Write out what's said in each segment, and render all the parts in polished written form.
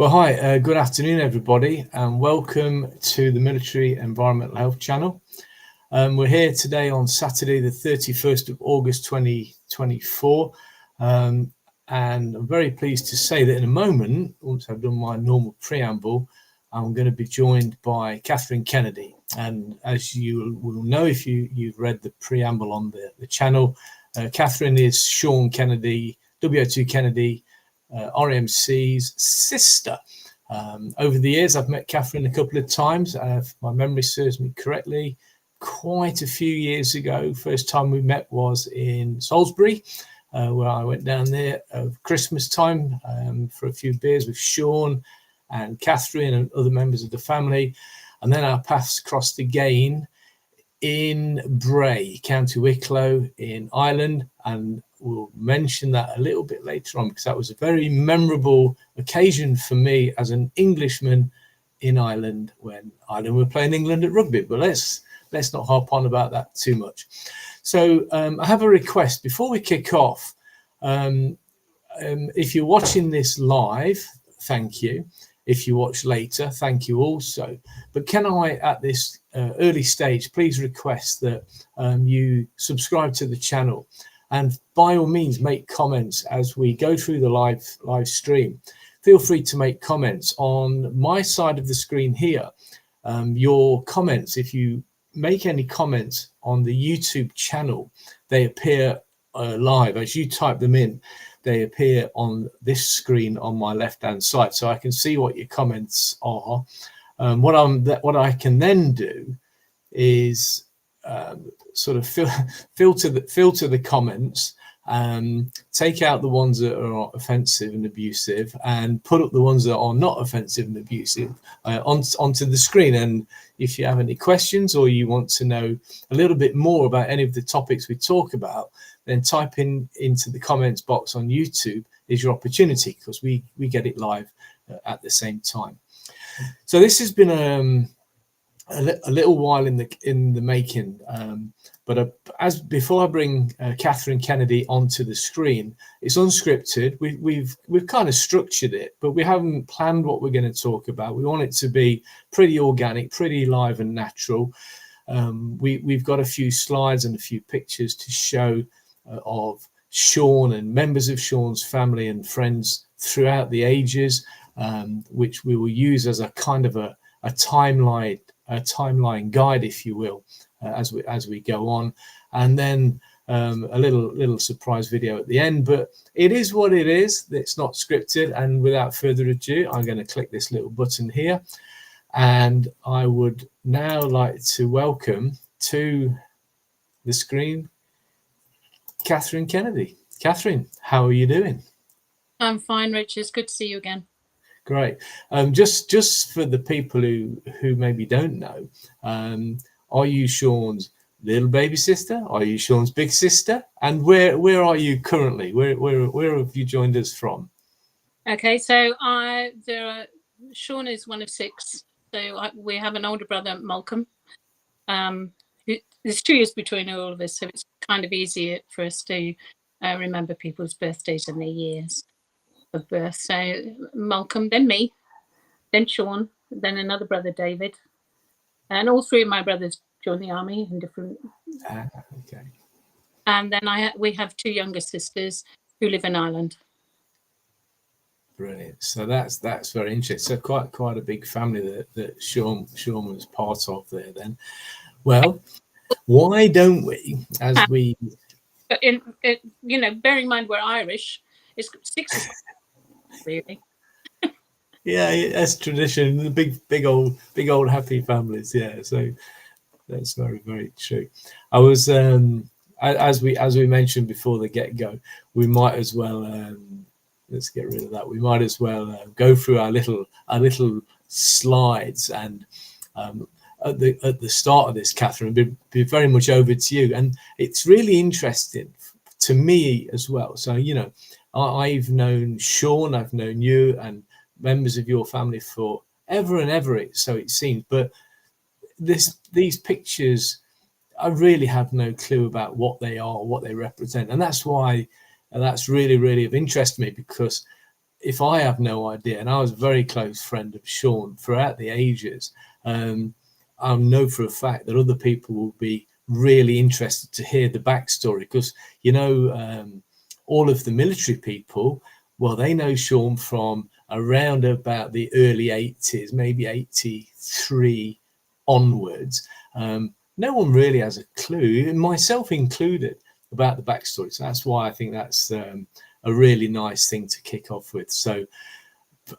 Well, hi, good afternoon, everybody, and welcome to the Military Environmental Health Channel. We're here today on Saturday, the 31st of August 2024, and I'm very pleased to say that in a moment, once I've done my normal preamble, I'm going to be joined by Catherine Kennedy. And as you will know, if you've read the preamble on the channel, Catherine is Sean Kennedy, WO2 Kennedy, RAMC's sister. Over the years, I've met Catherine a couple of times. If my memory serves me correctly, quite a few years ago. First time we met was in Salisbury, where I went down there at Christmas time for a few beers with Sean and Catherine and other members of the family. And then our paths crossed again in Bray, County Wicklow in Ireland, and we'll mention that a little bit later on because that was a very memorable occasion for me as an Englishman in Ireland when Ireland were playing England at rugby. But let's not harp on about that too much. So I have a request before we kick off. If you're watching this live, thank you. If you watch later, thank you also. But can I, at this early stage, please request that you subscribe to the channel and by all means make comments as we go through the live stream. Feel free to make comments on my side of the screen here. Your comments, if you make any comments on the YouTube channel, they appear live as you type them in. They appear on this screen on my left-hand side, so I can see what your comments are. What I can then do is sort of filter the comments, take out the ones that are offensive and abusive, and put up the ones that are not offensive and abusive onto the screen. And if you have any questions or you want to know a little bit more about any of the topics we talk about, then type into the comments box on YouTube is your opportunity, because we get it live at the same time. So this has been a little while in the making, but as before I bring Catherine Kennedy onto the screen, it's unscripted. We've kind of structured it, but we haven't planned what we're going to talk about. We want it to be pretty organic, pretty live and natural. We've got a few slides and a few pictures to show of Sean and members of Sean's family and friends throughout the ages, which we will use as a kind of a timeline guide, if you will, as we go on, and then a little surprise video at the end. But it is what it is. It's not scripted. And without further ado, I'm going to click this little button here, and I would now like to welcome to the screen Catherine Kennedy. Catherine, how are you doing? I'm fine, Rich. It's good to see you again. Great. Just for the people who maybe don't know, are you Sean's little baby sister? Are you Sean's big sister? And where are you currently? Where have you joined us from? Okay, so Sean is one of six. So we have an older brother, Malcolm. There's 2 years between all of us, so it's kind of easier for us to remember people's birthdays and their years of birth. So Malcolm, then me, then Sean, then another brother, David, and all 3 of my brothers joined the army in different. Okay. And then we have 2 younger sisters who live in Ireland. Brilliant. So that's very interesting. So quite a big family that Sean was part of there. Then, well, why don't we, as we, bearing in mind we're Irish, it's 6 really. Yeah, that's tradition. The big old happy families. Yeah, so that's very, very true. I was as we mentioned before the get-go, we might as well let's get rid of that. We might as well go through our little slides, and at the start of this, Catherine, be very much over to you. And it's really interesting to me as well. So I've known Sean, I've known you and members of your family for ever and ever, so it seems. But these pictures, I really have no clue about what they are, what they represent, and that's why that's really, really of interest to me, because if I have no idea, and I was a very close friend of Sean throughout the ages, I know for a fact that other people will be really interested to hear the backstory, because, you know, all of the military people, well, they know Sean from around about the early 80s, maybe 83 onwards. No one really has a clue, myself included, about the backstory. So that's why I think that's a really nice thing to kick off with. So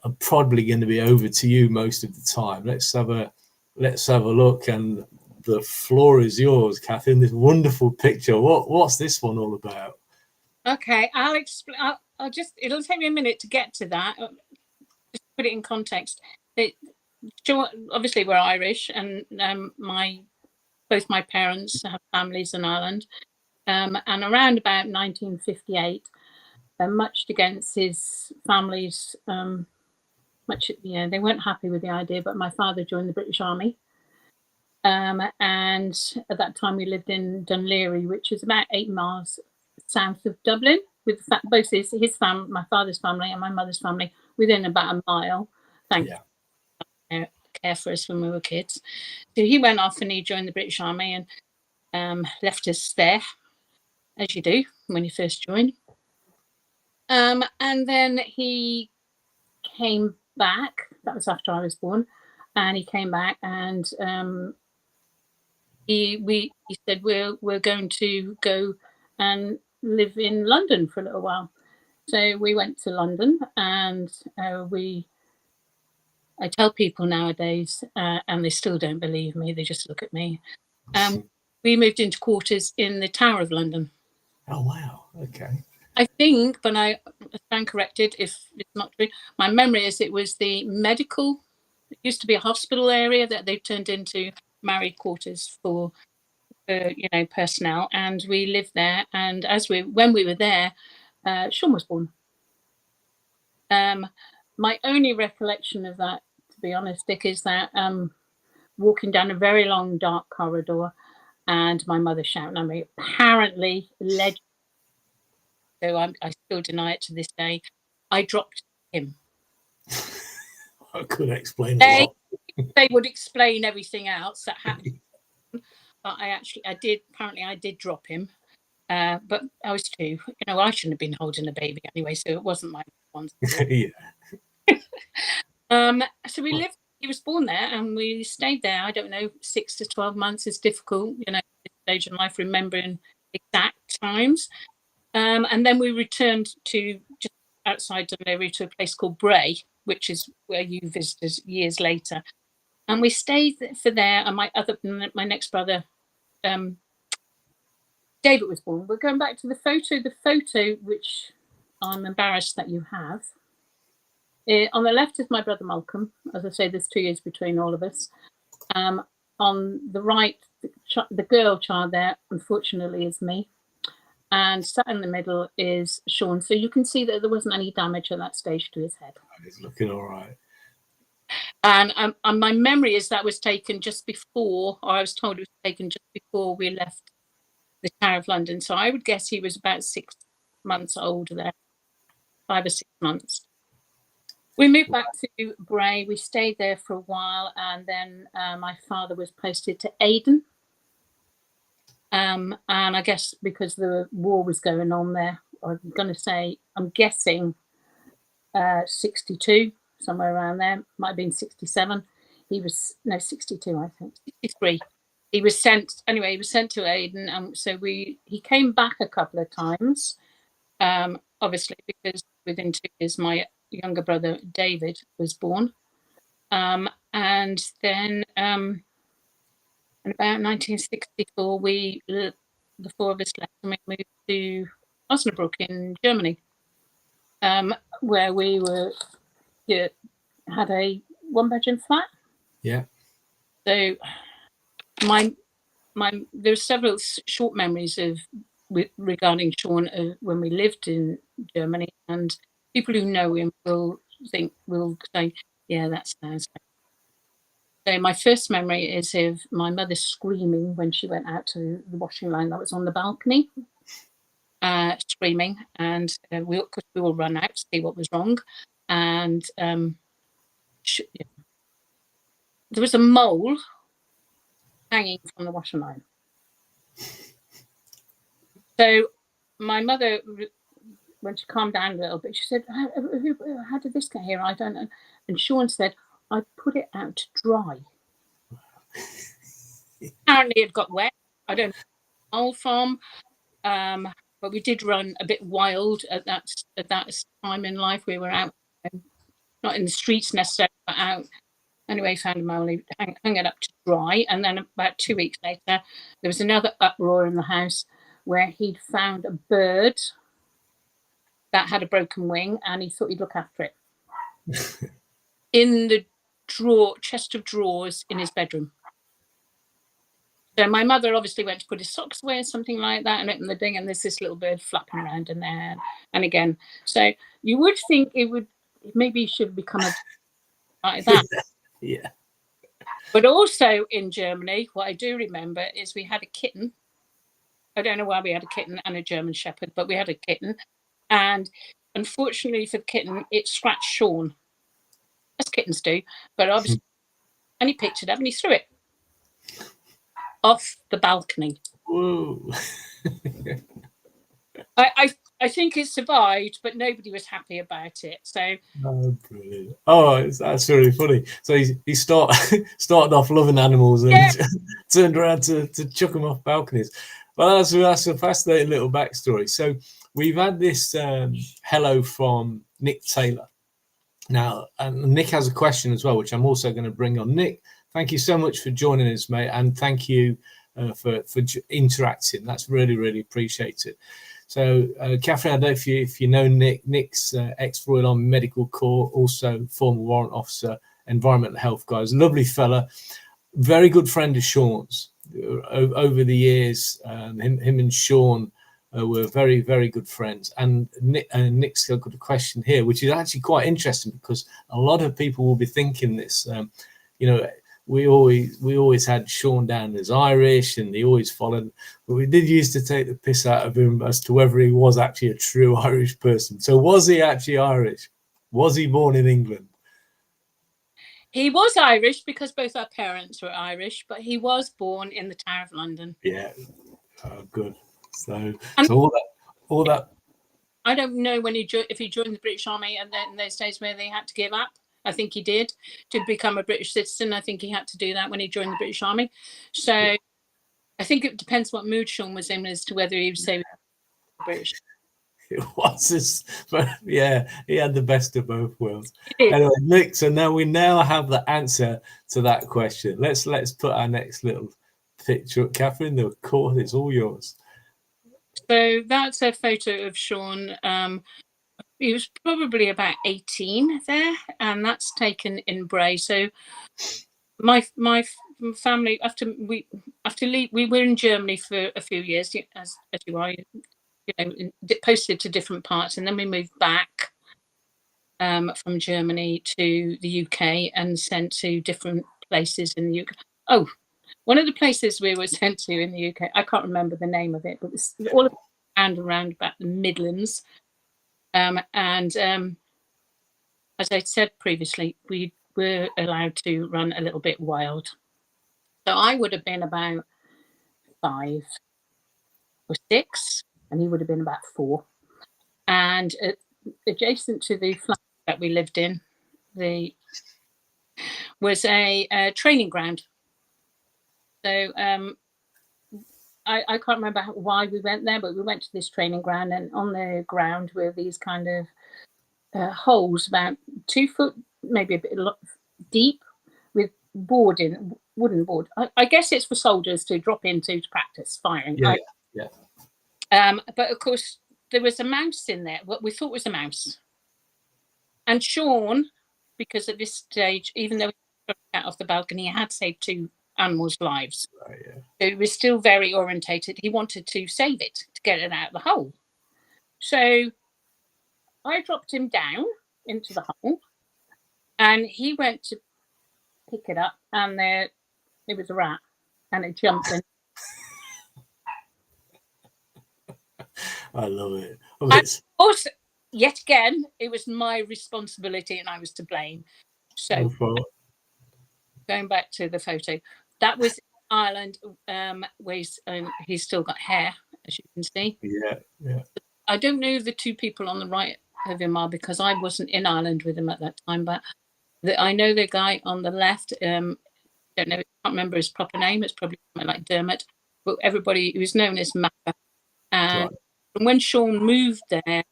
I'm probably going to be over to you most of the time. Let's have a look, and the floor is yours, Catherine. This wonderful picture. What's this one all about? Okay, I'll explain. I'll just, it'll take me a minute to get to that. Just put it in context. Obviously we're Irish, and both my parents have families in Ireland. And around about 1958, much against his family's, they weren't happy with the idea, but my father joined the British Army. And at that time we lived in Dunleary, which is about 8 miles south of Dublin, with both his family, my father's family and my mother's family, within about a mile. Thank you. Care for us when we were kids. So he went off and he joined the British Army and left us there, as you do when you first join. And then he came back. That was after I was born, and he came back, and he said we're going to go and live in London for a little while. So we went to London, and I tell people nowadays, and they still don't believe me. They just look at me. We moved into quarters in the Tower of London. Oh, wow. Okay. I think, but I stand corrected if it's not true. My memory is it was the medical. It used to be a hospital area that they've turned into married quarters for personnel, and we lived there. And when we were there, Sean was born. My only recollection of that, to be honest, Dick, is that walking down a very long dark corridor, and my mother shouting at me, apparently led. So I still deny it to this day. I dropped him. I could explain a lot. They would explain everything else that happened. But I did drop him. But I was 2. I shouldn't have been holding a baby anyway, so it wasn't my responsibility. So we lived. He was born there, and we stayed there. I don't know, 6 to 12 months is difficult, at this stage in life, remembering exact times. And then we returned to just outside Dunleary to a place called Bray, which is where you visited years later. And we stayed for there. And my next brother, David, was born. We're going back to the photo. The photo, which I'm embarrassed that you have. On the left is my brother Malcolm. As I say, there's 2 years between all of us. On the right, the girl child there, unfortunately, is me. And sat in the middle is Sean. So you can see that there wasn't any damage at that stage to his head. He's looking all right. And my memory is that was taken just before, or I was told it was taken just before we left the Tower of London. So I would guess he was about 6 months old there, 5 or 6 months. We moved back to Bray. We stayed there for a while, and then my father was posted to Aden. And I guess because the war was going on there, I'm guessing 62, somewhere around there. Might have been 67. 62, I think, 63. He was sent to Aden, and so he came back a couple of times, obviously because within 2 years my younger brother David was born, and then in about 1964 the 4 of us left, and we moved to Osnabrück in Germany, where we had a 1-bedroom flat. Yeah. So there are several short memories regarding Sean when we lived in Germany, and people who know him will say, yeah, that sounds like. So my first memory is of my mother screaming when she went out to the washing line that was on the balcony, screaming, and we all run out to see what was wrong. and there was a mole hanging from the washing line. So my mother, when she calmed down a little bit, she said, how did this get here? I don't know. And Sean said, I put it out to dry. Apparently it got wet. I don't know where it all from. But we did run a bit wild at that time in life. We were out, not in the streets necessarily, but out. Anyway, found a mole, hung it up to dry. And then about 2 weeks later, there was another uproar in the house where he'd found a bird that had a broken wing, and he thought he'd look after it in the chest of drawers in his bedroom. So my mother obviously went to put his socks away or something like that, and opened the thing, and there's this little bird flapping around in there. And again, so you would think maybe should become like that. Yeah. But also in Germany, what I do remember is we had a kitten. I don't know why we had a kitten and a German Shepherd, but we had a kitten. And unfortunately for the kitten, it scratched Sean, as kittens do. But obviously, and he picked it up and he threw it off the balcony. Whoa. I think it survived, but nobody was happy about it. So brilliant. That's really funny. So he started off loving animals and turned around to chuck them off balconies. Well, that's a fascinating little backstory. So we've had this hello from Nick Taylor. Now, and Nick has a question as well, which I'm also going to bring on. Nick, thank you so much for joining us, mate, and thank you for interacting. That's really, really appreciated. So, Catherine, I don't know if you know Nick. Nick's ex-Royal Army Medical Corps, also former Warrant Officer, environmental health guy. He's a lovely fella, very good friend of Sean's. Over the years, him and Sean were very, very good friends. And Nick's got a question here, which is actually quite interesting because a lot of people will be thinking this. We always had Sean down as Irish, and he always followed. But we did used to take the piss out of him as to whether he was actually a true Irish person. So was he actually Irish? Was he born in England? He was Irish because both our parents were Irish, but he was born in the Tower of London. Yeah, good. So all that. I don't know if he joined the British Army, and then in those days where they had to give up. I think he did to become a British citizen. I think he had to do that when he joined the British Army. So I think it depends what mood Sean was in as to whether he was saying British. It was this, but yeah, he had the best of both worlds. Anyway, Nick, so now we have the answer to that question. Let's put our next little picture up, Catherine. The court is all yours. So that's a photo of Sean. He was probably about 18 there, and that's taken in Bray. So my family, after we were in Germany for a few years, as you are, posted to different parts, and then we moved back from Germany to the UK and sent to different places in the UK. Oh, one of the places we were sent to in the UK, I can't remember the name of it, but it's all around about the Midlands. And as I said previously, we were allowed to run a little bit wild. So I would have been about 5 or 6, and he would have been about 4. And adjacent to the flat that we lived in, was a training ground. So I can't remember why we went there, but we went to this training ground, and on the ground were these kind of holes about 2 foot, maybe a bit deep, with wooden board. I guess it's for soldiers to drop into to practice firing. Yeah. But of course, there was a mouse in there, what we thought was a mouse. And Sean, because at this stage, even though he was out off the balcony, he had saved 2 animals' lives. Right, yeah. So he was still very orientated. He wanted to save it, to get it out of the hole. So I dropped him down into the hole, and he went to pick it up, and there it was a rat, and it jumped in. I love it. yet again, it was my responsibility and I was to blame. So going back to the photo, that was Ireland, where he's still got hair, as you can see. Yeah. I don't know the two people on the right of him are, because I wasn't in Ireland with him at that time, but I know the guy on the left. Don't know, I can't remember his proper name. It's probably something like Dermot, but everybody, he was known as Macca. And when Sean moved there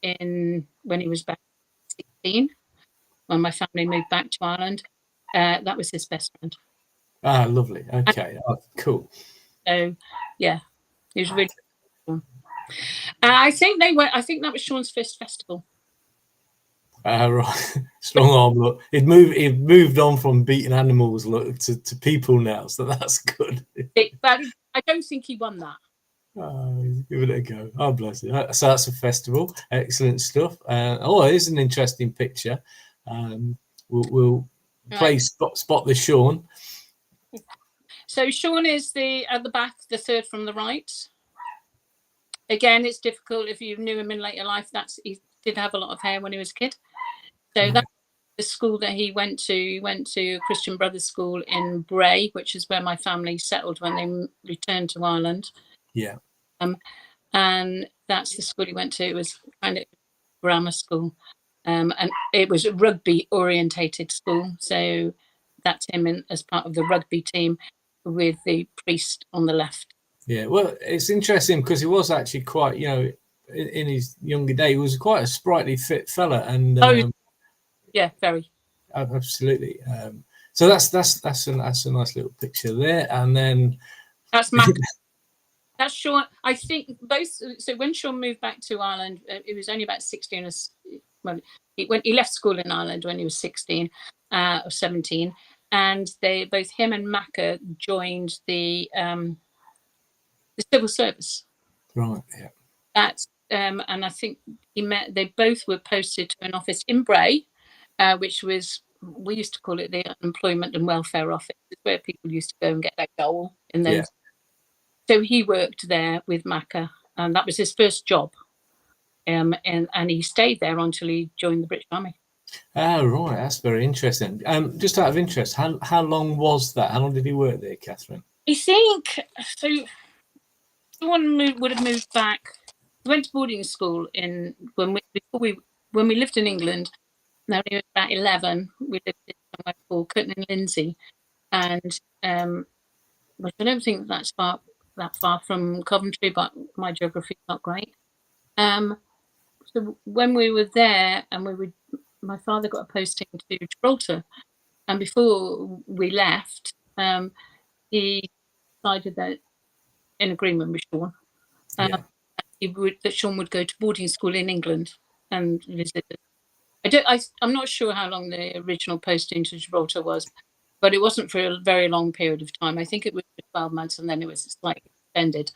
when he was about 16, when my family moved back to Ireland, that was his best friend. Ah, lovely. Okay, cool. So, yeah, he was really cool. I think that was Sean's first festival. Right. Strong arm look. He'd moved on from beating animals look to people now, so that's good. But I don't think he won that. Oh, give it a go. Oh, bless you. So that's a festival. Excellent stuff. It's an interesting picture. We'll play spot the Sean. So Sean is at the back, the third from the right. Again, it's difficult if you knew him in later life. He did have a lot of hair when he was a kid. So that's the school that he went to. He went to Christian Brothers School in Bray, which is where my family settled when they returned to Ireland. Yeah. And that's the school he went to. It was kind of grammar school. And it was a rugby orientated school. So that's him as part of the rugby team with the priest on the left. Yeah, well, it's interesting because he was actually quite, in his younger day, he was quite a sprightly, fit fella, and yeah, very. Absolutely. So that's a nice little picture there, and then that's Mac. That's Sean. I think both. So when Sean moved back to Ireland, it was only about 16. Well, he left school in Ireland when he was 16 or 17, and both him and Macca joined the civil service. Right. Yeah. That's and I think they both were posted to an office in Bray, which we used to call it the Employment and Welfare Office. It's where people used to go and get their dole in those. Yeah. So he worked there with Macca, and that was his first job. And he stayed there until he joined the British Army. Oh, right. That's very interesting. Just out of interest, how long was that? How long did he work there, Catherine? I think so. Someone would have moved back. We went to boarding school when we lived in England. Now we were about 11. We lived in somewhere called Curtin and Lindsay, and which I don't think that's that far from Coventry, but my geography is not great. So when we were there, and my father got a posting to Gibraltar, and before we left, he decided that, in agreement with Sean, that Sean would go to boarding school in England and visit. I'm not sure how long the original posting to Gibraltar was, but it wasn't for a very long period of time. I think it was for 12 months, and then it was slightly extended.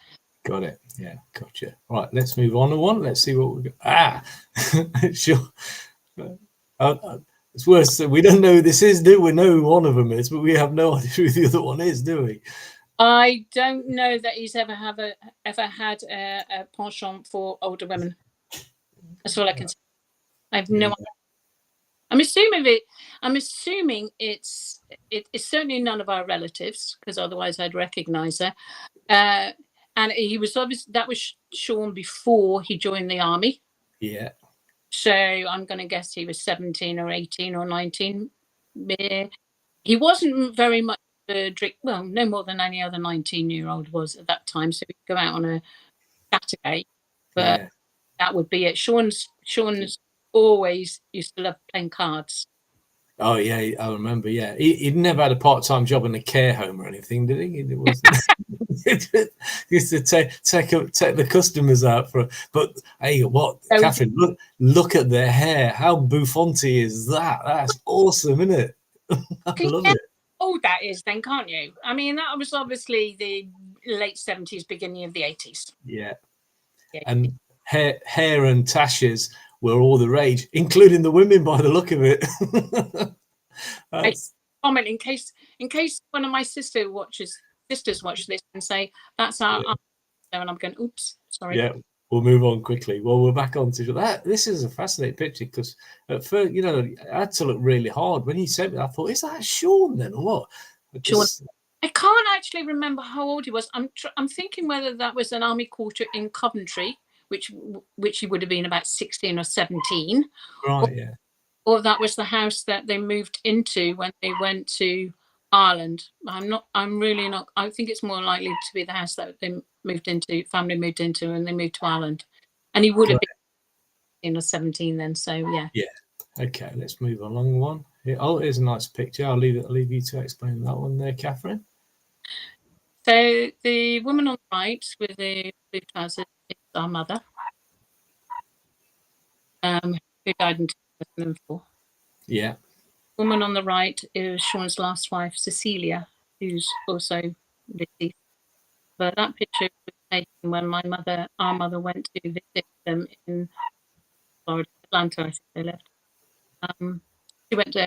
Got it. Yeah, gotcha. Right, let's move on to one. Let's see what we got. Sure. It's worse. We don't know who this is, do we? Know who one of them is, but we have no idea who the other one is, do we? I don't know that he's ever had a penchant for older women. That's all I can say. I have no idea. I'm assuming it's certainly none of our relatives, because otherwise I'd recognise her. And he was that was Sean before he joined the army. Yeah. So I'm going to guess he was 17 or 18 or 19. He wasn't very much drink. Well, no more than any other 19-year-old was at that time. So he'd go out on a Saturday, but that would be it. Sean's always used to love playing cards. Oh yeah, I remember. Yeah, he'd never had a part-time job in a care home or anything, did he? It was he used to take the customers out for. But hey, Catherine? Look at their hair. How bouffanty is that? That's awesome, isn't it? I love it. Oh, that is then, can't you? I mean, that was obviously the late 70s, beginning of the 80s. Yeah. And hair and tashes were all the rage, including the women, by the look of it. I comment in case one of my sisters watch this and say that's our aunt, and I'm going, oops, sorry. Yeah, we'll move on quickly. Well, we're back on to that. This is a fascinating picture because at first, you know, I had to look really hard. When he sent me, I thought, is that Sean then or what? Sean. I can't actually remember how old he was. I'm thinking whether that was an army quarter in Coventry, which he would have been about 16 or 17. Right, yeah. Or that was the house that they moved into when they went to Ireland. I'm really not. I think it's more likely to be the house that they family moved into, and they moved to Ireland. And he would have been 16 or 17 then. So yeah. Yeah. Okay, let's move along one. Oh, here's a nice picture. I'll leave you to explain that one there, Catherine. So the woman on the right with the blue trousers is our mother, who died in 2004. Yeah. The woman on the right is Sean's last wife, Cecilia, who's also deceased. But that picture was taken when our mother went to visit them in Florida, Atlanta, I think they left. She went there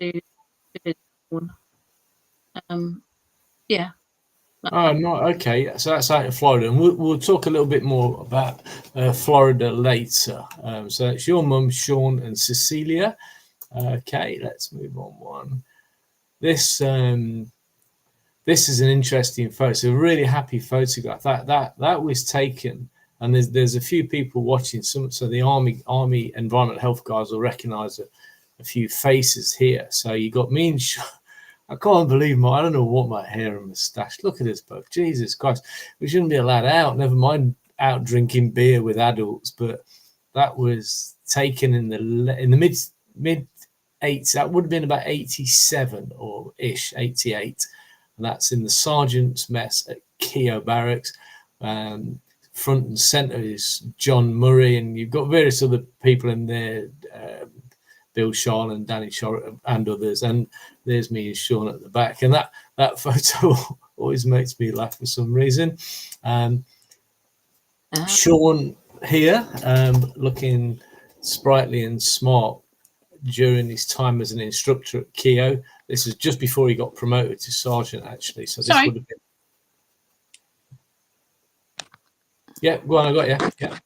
to visit Sean. Yeah. Oh, no, okay. So that's out in Florida, and we'll talk a little bit more about Florida later. So it's your mum, Sean, and Cecilia. Okay, let's move on one. This is an interesting photo. It's a really happy photograph. That was taken, and there's a few people watching. So the Army Environmental Health guys will recognise a few faces here. So you got me and Sean. I can't believe I don't know what my hair and moustache. Look at this both. Jesus Christ. We shouldn't be allowed out, never mind out drinking beer with adults. But that was taken in the mid 80s. That would have been about 87 or ish, 88. And that's in the Sergeant's Mess at Keogh Barracks. Front and centre is John Murray, and you've got various other people in there, Bill Shaw and Danny Shaw and others. And there's me and Sean at the back. And that photo always makes me laugh for some reason. Sean here, looking sprightly and smart during his time as an instructor at Keogh. This is just before he got promoted to sergeant, actually. So this would have been. Yeah, go on, I got you. Yeah.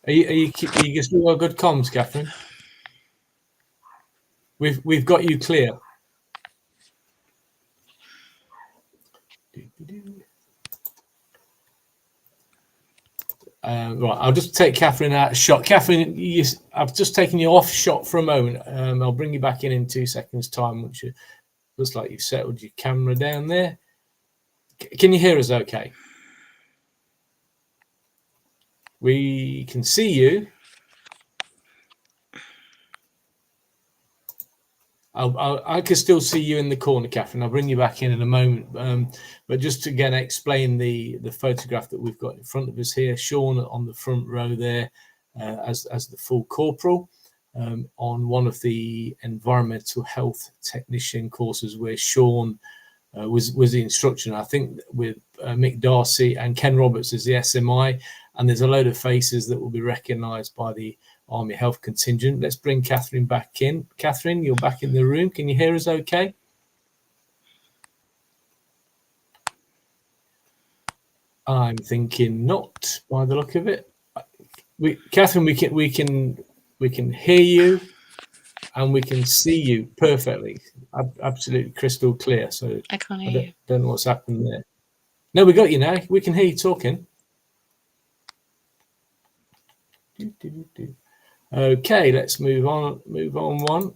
Are you still got good comms, Catherine? We've got you clear. Right, I'll just take Catherine out of shot. Catherine, I've just taken you off shot for a moment. I'll bring you back in 2 seconds' time, which looks like you've settled your camera down there. Can you hear us okay? We can see you. I can still see you in the corner, Catherine. I'll bring you back in a moment. But just to again explain the photograph that we've got in front of us here, Sean on the front row there as the full corporal on one of the environmental health technician courses where Sean was the instructor. I think with Mick Darcy and Ken Roberts as the SMI, and there's a load of faces that will be recognised by the Army Health Contingent. Let's bring Catherine back in. Catherine, you're back in the room. Can you hear us okay? I'm thinking not, by the look of it. Catherine, we can hear you and we can see you perfectly, absolutely crystal clear. So I can't hear you. Don't know what's happened there. No, we got you now. We can hear you talking. Okay, let's move on one.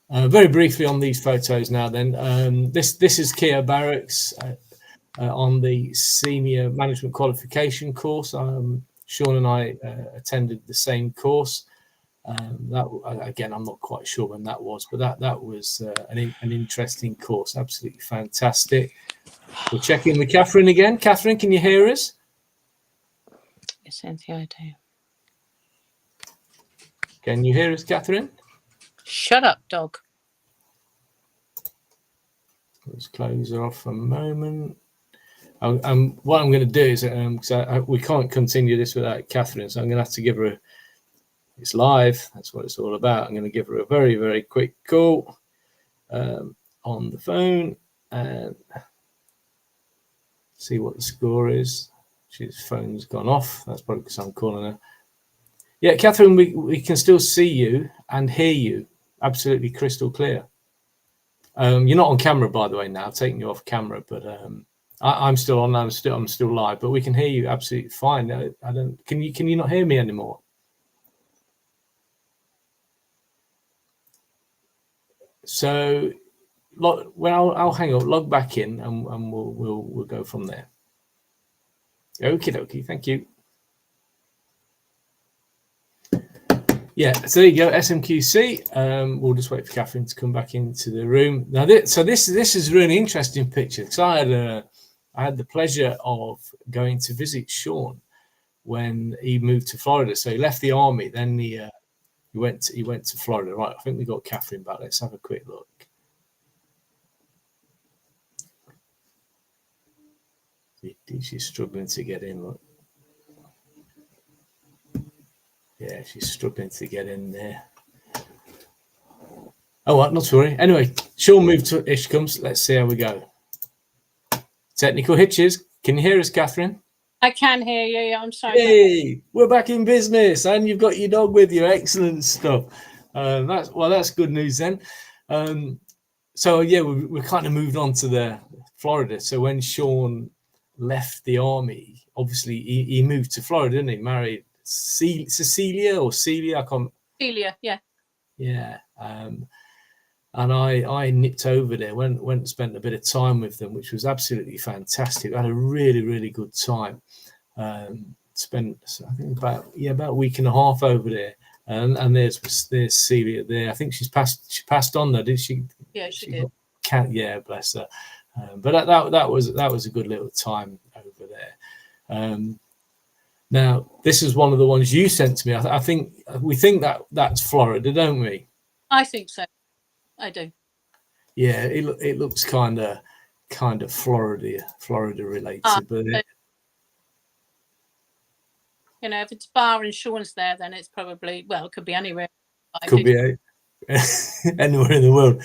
Very briefly on these photos now then. This is Keogh Barracks on the senior management qualification course. Sean and I attended the same course. That again, I'm not quite sure when that was, but that was an interesting course. Absolutely fantastic. We'll check in with Catherine again. Catherine, can you hear us? Yes, Cynthia, I do. Can you hear us, Catherine? Shut up, dog. Let's close her off for a moment. What I'm going to do is, we can't continue this without Catherine, so I'm going to have to give her it's live. That's what it's all about. I'm going to give her a very, very quick call on the phone and see what the score is. His phone's gone off. That's probably because I'm calling her. Yeah, Catherine, we can still see you and hear you absolutely crystal clear. You're not on camera, by the way. Now I've taken you off camera, but I'm still on. I'm still live, but we can hear you absolutely fine. I don't. Can you not hear me anymore? So, well, I'll hang up, log back in, and we'll go from there. Okie dokie. Thank you. Yeah, so there you go, SMQC. We'll just wait for Catherine to come back into the room. Now, this is a really interesting picture, because I had the pleasure of going to visit Sean when he moved to Florida. So he left the army, then he went to Florida. Right, I think we got Catherine back. Let's have a quick look. She's struggling to get in. Look. Yeah, she's struggling to get in there. Oh, well, not to worry. Anyway, Sean moved to Ish comes. Let's see how we go. Technical hitches. Can you hear us, Catherine? I can hear you. I'm sorry. Hey, we're back in business, and you've got your dog with you. Excellent stuff. That's good news then. So yeah, we kind of moved on to the Florida. So when Sean left the army, obviously he moved to Florida, didn't he? Married Cecilia or Celia, I can't. Celia, yeah. Yeah. And I nipped over there, went and spent a bit of time with them, which was absolutely fantastic. I had a really, really good time. Spent, I think, about a week and a half over there. And there's Celia there. I think she passed on though, did she? Yeah, she did. Yeah, bless her. But that was a good little time over there. Now, this is one of the ones you sent to me. I think we think that's Florida, don't we? I think so. I do. Yeah, it looks kind of Florida related, but you know, if it's bar and Sean's there, then it's probably, well, it could be anywhere. Could be anywhere in the world.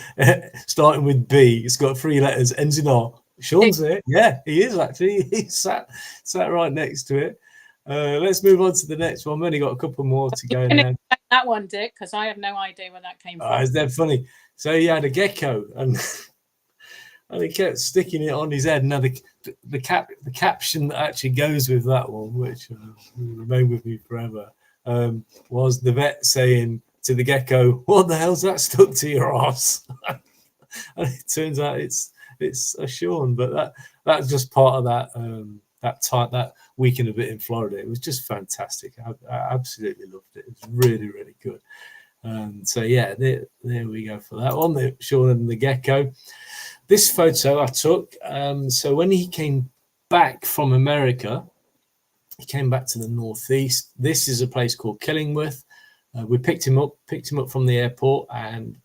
Starting with B, it's got 3 letters, ends in R. Sean's there. Yeah, he is actually. He's sat right next to it. Let's move on to the next one. We've only got a couple more to go now. That one, Dick, because I have no idea where that came from. It's dead funny. So he had a gecko, and he kept sticking it on his head. Now the caption that actually goes with that one, which will remain with me forever, was the vet saying to the gecko, "What the hell's that stuck to your ass?" And it turns out it's a Sean, but that's just part of that week and a bit in Florida. It was just fantastic. I absolutely loved it. It was really, really good. So yeah, there we go for that one. The Sean and the gecko. This photo I took. So when he came back from America, he came back to the northeast. This is a place called Killingworth. We picked him up from the airport, and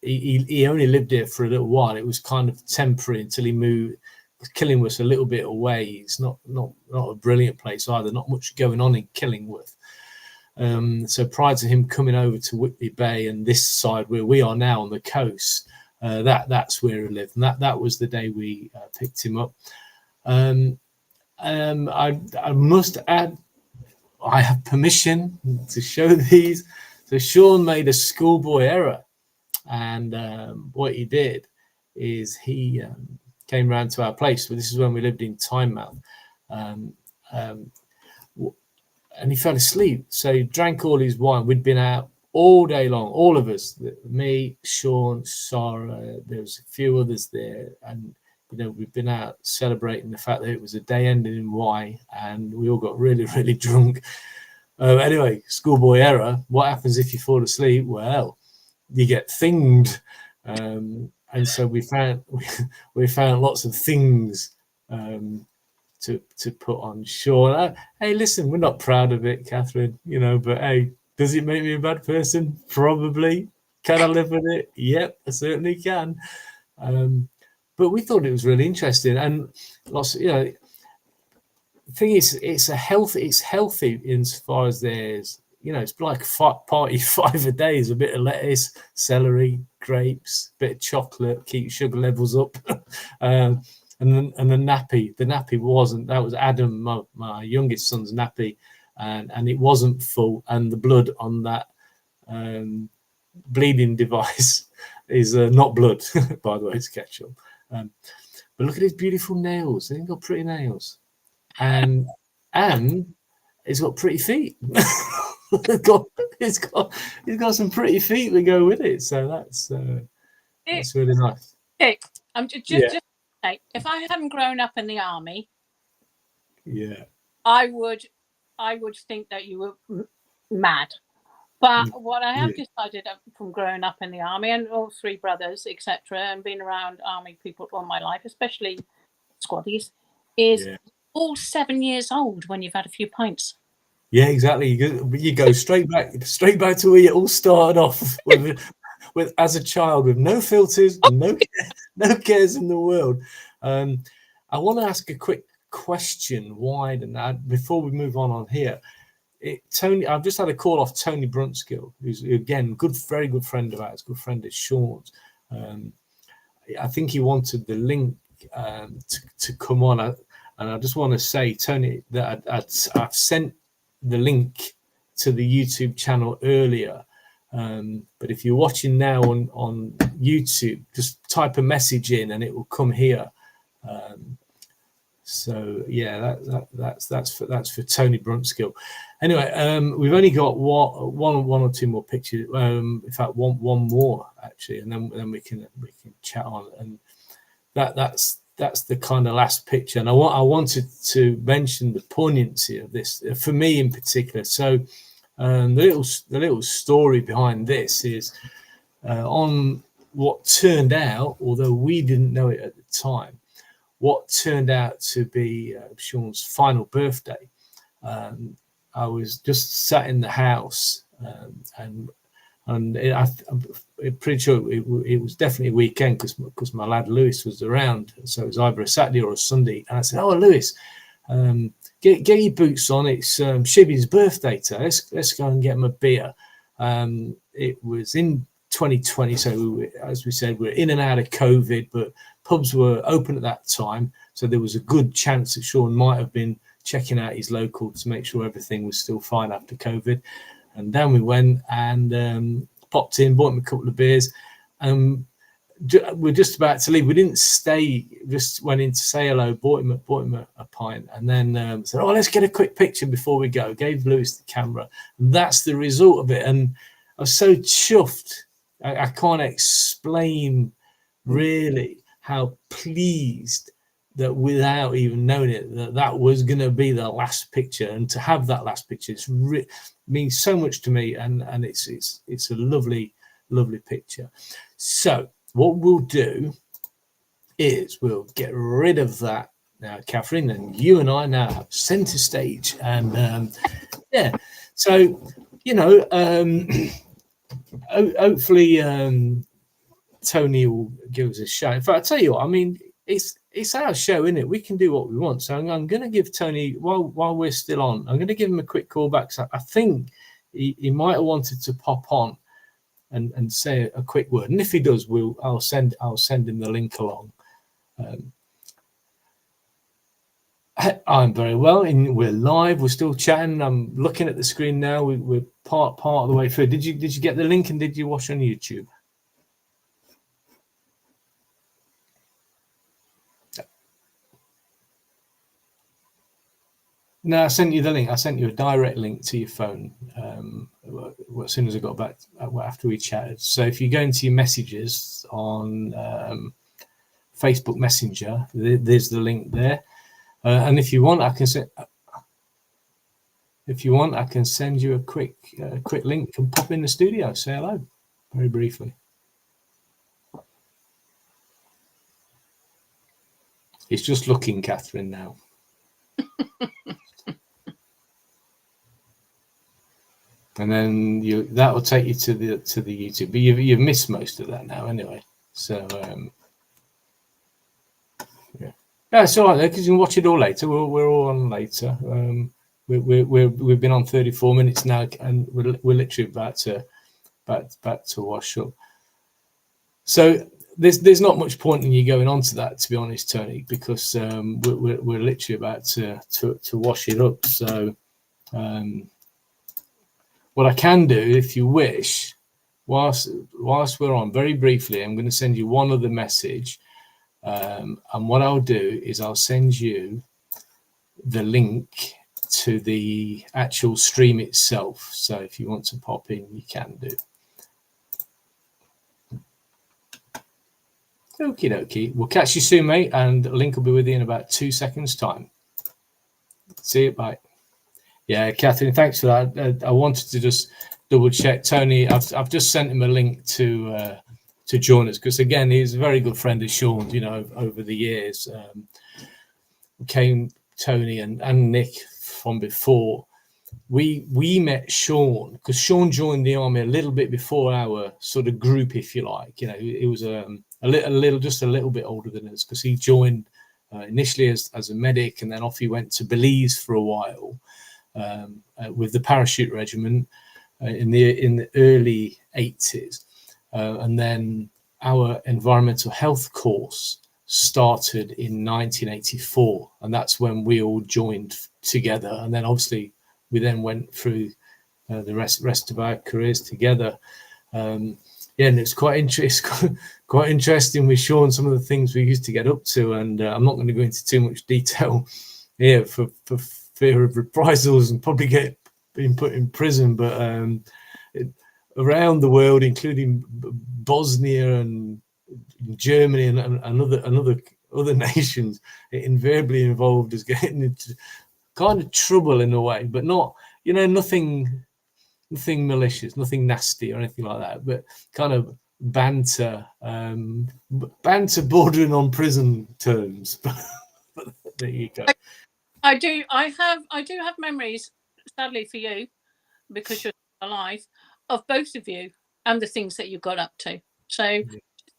he only lived there for a little while. It was kind of temporary until he moved. Killingworth's a little bit away. It's not a brilliant place either. Not much going on in Killingworth. So prior to him coming over to Whitley Bay and this side where we are now on the coast, that's where he lived, and that was the day we picked him up. I must add, I have permission to show these. So Sean made a schoolboy error, and what he did is he came round to our place. This is when we lived in Tyne, and he fell asleep. So he drank all his wine. We'd been out all day long, all of us, me, Sean, Sarah, there was a few others there. And, you know, we'd been out celebrating the fact that it was a day ending in Y, and we all got really, really drunk. Anyway, schoolboy error. What happens if you fall asleep? Well, you get thinged. And so we found lots of things to put on Sean. Hey, listen, we're not proud of it, Catherine, you know, but hey, does it make me a bad person? Probably. Can I live with it? Yep, I certainly can. But we thought it was really interesting, and lots of, you know, the thing is, it's healthy insofar as there's, you know, it's like party 5 a day. Is a bit of lettuce, celery, grapes, bit of chocolate, keep sugar levels up. and the nappy wasn't. That was Adam, my youngest son's nappy, and it wasn't full. And the blood on that bleeding device is not blood, by the way, it's ketchup. But look at his beautiful nails. They've got pretty nails, and he's got pretty feet. He's got some pretty feet that go with it. So that's really nice. Okay, I'm just okay. If I hadn't grown up in the army, I would think that you were mad. But what I have decided from growing up in the army, and all three brothers, etc., and being around army people all my life, especially squaddies, is all 7 years old when you've had a few pints. Yeah, exactly. You go straight back to where you all started off with as a child, with no filters, no cares in the world. I want to ask a quick question, wide and before we move on here. Tony, I've just had a call off Tony Brunskill, who's again very good friend of ours, good friend of Sean's. I think he wanted the link to come on, and I just want to say, Tony, that I've sent the link to the YouTube channel earlier, but if you're watching now on YouTube, just type a message in and it will come here. So yeah, that's for Tony Brunskill. Anyway, we've only got one or two more pictures. In fact, one more actually, and then we can chat on. And that's the kind of last picture. And I wanted to mention the poignancy of this for me in particular. So the little story behind this is on what turned out, although we didn't know it at the time, what turned out to be Sean's final birthday. I was just sat in the house, and I'm pretty sure it was definitely a weekend because my lad Lewis was around, so it was either a Saturday or a Sunday. And I said, "Oh, Lewis, get your boots on. It's Shibby's birthday today. Let's go and get him a beer." It was in 2020, so as we said, we're in and out of COVID, but pubs were open at that time, so there was a good chance that Sean might have been checking out his local to make sure everything was still fine after COVID. And then we went and popped in, bought him a couple of beers, and we're just about to leave. We didn't stay, just went in to say hello, bought him a pint, and then said, "Oh, let's get a quick picture before we go." Gave Lewis the camera, and that's the result of it. And I was so chuffed. I can't explain really how pleased that, without even knowing it, that was going to be the last picture, and to have that last picture means so much to me, and it's a lovely picture. So what we'll do is we'll get rid of that now, Catherine, and you and I now have center stage. And so hopefully Tony will give us a shout. In fact, I tell you what, I mean, it's our show, isn't it? We can do what we want. So I'm going to give Tony, while we're still on, I'm going to give him a quick call back. So I think he might have wanted to pop on and say a quick word. And if he does, I'll send him the link along. I'm very well. We're live. We're still chatting. I'm looking at the screen now. We're part of the way through. Did you get the link, and did you watch on YouTube? No, I sent you the link. I sent you a direct link to your phone as soon as I got back after we chatted. So if you go into your messages on Facebook Messenger, there's the link there. And if you want, I can send you a quick link and pop in the studio. Say hello, very briefly. It's just looking, Catherine, now. And then that will take you to the YouTube. But you've missed most of that now, anyway. So yeah, it's all right there, because you can watch it all later. We're all on later. We've been on 34 minutes now, and we're literally about to wash up. So there's not much point in you going on to that, to be honest, Tony, because we're literally about to wash it up. So what I can do, if you wish, whilst we're on, very briefly, I'm going to send you one other message, and what I'll do is I'll send you the link to the actual stream itself. So if you want to pop in, you can do. Okie dokie. We'll catch you soon, mate, and the link will be with you in about 2 seconds' time. See you. Bye. Yeah, Catherine, thanks for that. I wanted to just double check. Tony, I've just sent him a link to join us, because again, he's a very good friend of Sean's, you know, over the years. Tony and Nick from before. We met Sean because Sean joined the army a little bit before our sort of group, if you like. You know, it was a little bit older than us, because he joined initially as a medic, and then off he went to Belize for a while with the Parachute Regiment in the early 80s, and then our environmental health course started in 1984, and that's when we all joined together. And then obviously we then went through the rest of our careers together. Yeah, and it's quite interesting with Sean, some of the things we used to get up to, and I'm not going to go into too much detail here for fear of reprisals and probably being put in prison. But around the world, including Bosnia and Germany and other nations, it invariably involved us getting into kind of trouble in a way, but not, you know, nothing malicious, nothing nasty or anything like that, but kind of banter bordering on prison terms. But there you go. I do have memories, sadly for you, because you're alive, of both of you and the things that you got up to. So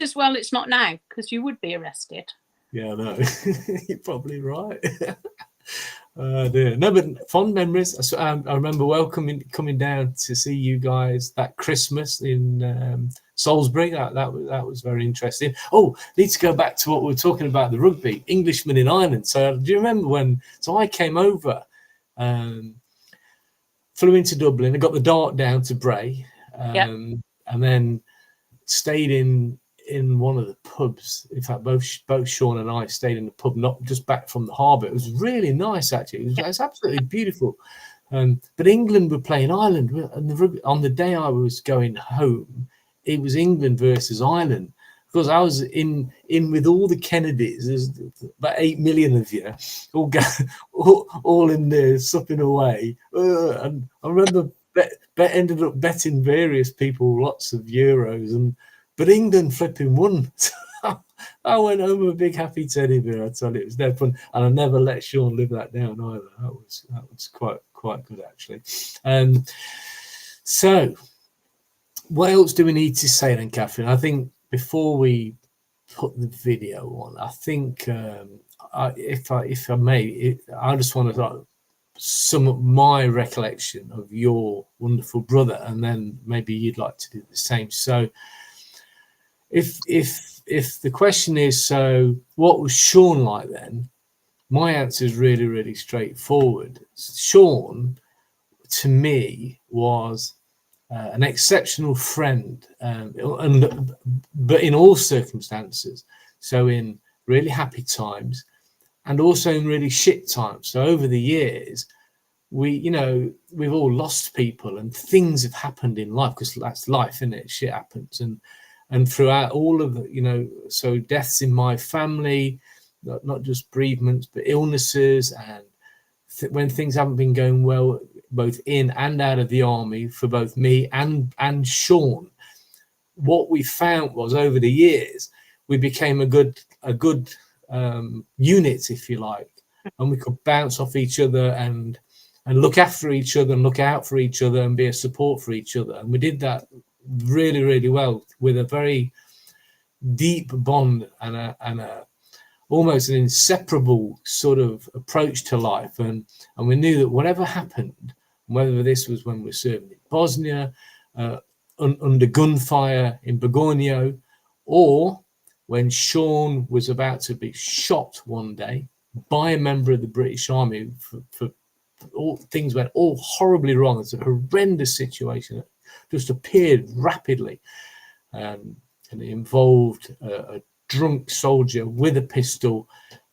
as well, it's not now, because you would be arrested. Yeah, no, you're probably right. Dear. No, but fond memories. I remember coming down to see you guys that Christmas in Salisbury. That was very interesting. Oh, need to go back to what we were talking about, the rugby, Englishmen in Ireland. So do you remember when? So I came over, flew into Dublin, I got the dart down to Bray, and then stayed in one of the pubs. In fact, both Sean and I stayed in the pub, not just back from the harbour. It was really nice, actually. It was absolutely beautiful. But England were playing Ireland, and on the day I was going home, it was England versus Ireland. Because I was in with all the Kennedys. There's about 8 million of you, all in there supping away. And I remember ended up betting various people lots of euros, but England flipping won. I went home with a big happy teddy bear. I tell you, it was dead fun, and I never let Sean live that down either. That was quite good, actually. So, what else do we need to say then, Catherine? I think before we put the video on, I think if I may, I just want to sum up my recollection of your wonderful brother, and then maybe you'd like to do the same. So. If the question is, so what was Sean like then? My answer is really, really straightforward. Sean, to me, was an exceptional friend, but in all circumstances. So in really happy times, and also in really shit times. So over the years, we've all lost people, and things have happened in life, because that's life, isn't it? Shit happens, and throughout all of the, so deaths in my family, not just bereavements, but illnesses, and when things haven't been going well, both in and out of the army, for both me and Sean, what we found was over the years, we became a good unit, if you like, and we could bounce off each other and look after each other and look out for each other and be a support for each other. And we did that really, really well, with a very deep bond and a almost an inseparable sort of approach to life. And we knew that whatever happened, whether this was when we were serving in Bosnia, under gunfire in Bogornio, or when Sean was about to be shot one day by a member of the British Army for all things went all horribly wrong. It's a horrendous situation that just appeared rapidly, and it involved a drunk soldier with a pistol,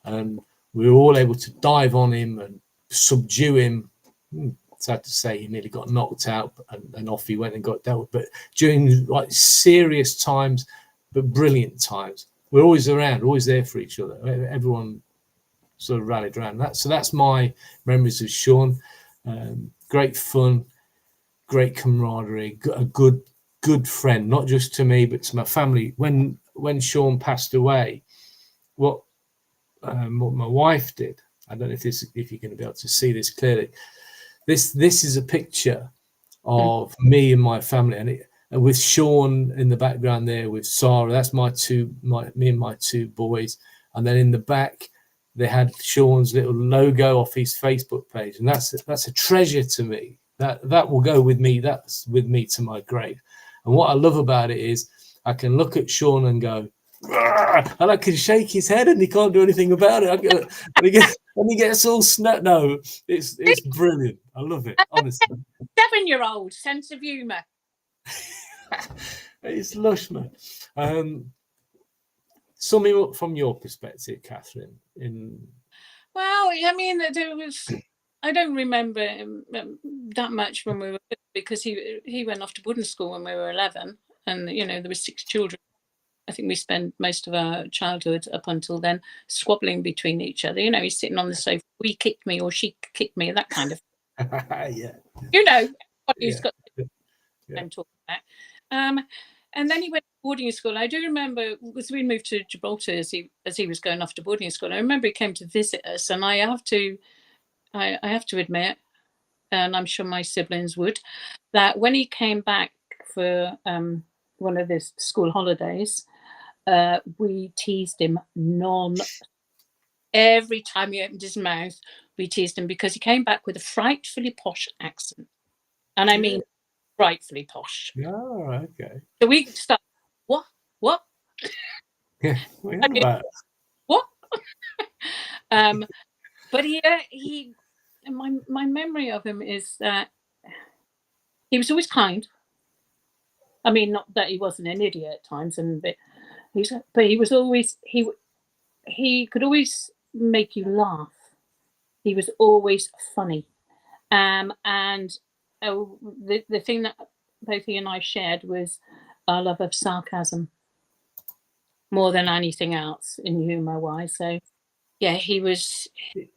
and we were all able to dive on him and subdue him. Sad to say, he nearly got knocked out, and off he went and got dealt with. But during like serious times, but brilliant times, we're always around, always there for each other. Everyone sort of rallied around that. So that's my memories of Sean. Great fun, great camaraderie, a good friend, not just to me but to my family. When Sean passed away, what my wife did, I don't know if you're going to be able to see this clearly. This is a picture of me and my family, and with Sean in the background there with Sarah. That's me and my two boys, and then in the back they had Sean's little logo off his Facebook page, and that's a treasure to me. That will go with me. That's with me to my grave. And what I love about it is I can look at Sean and go, and I can shake his head and he can't do anything about it. And he gets all snap. No, it's brilliant. I love it, honestly. 7-year-old sense of humour. It's lush, man. Summing up from your perspective, Catherine. Well, I mean, I don't remember that much when we were, because he went off to boarding school when we were 11, and there were 6 children. I think we spent most of our childhood up until then squabbling between each other. He's sitting on the sofa, he kicked me or she kicked me, that kind of yeah. Who's got to talk about. And then he went to boarding school. I do remember, because we moved to Gibraltar as he was going off to boarding school. I remember he came to visit us, and I have to admit, and I'm sure my siblings would, that when he came back for one of his school holidays, we teased him every time he opened his mouth. We teased him because he came back with a frightfully posh accent, and I mean frightfully posh. Oh, okay. So we start, what? Yeah, we know about it. What? But my memory of him is that he was always kind. I mean, not that he wasn't an idiot at times, but he was always, he could always make you laugh. He was always funny, and the thing that both he and I shared was our love of sarcasm more than anything else in humour wise. So yeah, he was a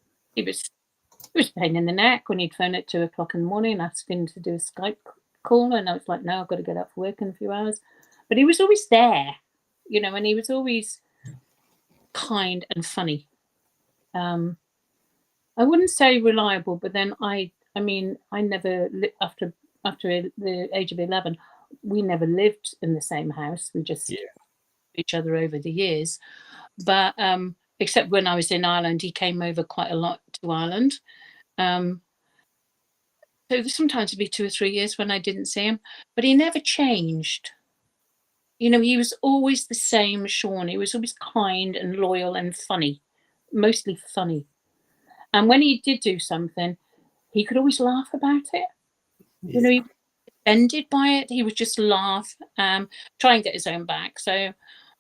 pain in the neck when he'd phone at 2 o'clock in the morning asking to do a Skype call, and I was like, no, I've got to get up for work in a few hours. But he was always there, and he was always kind and funny. I wouldn't say reliable, but then I never, after the age of 11, we never lived in the same house. We just each other over the years. But except when I was in Ireland, he came over quite a lot to Ireland. So sometimes it'd be 2 or 3 years when I didn't see him, but he never changed. He was always the same Sean. He was always kind and loyal and funny, mostly funny. And when he did do something, he could always laugh about it. He was offended by it. He would just laugh, try and get his own back. So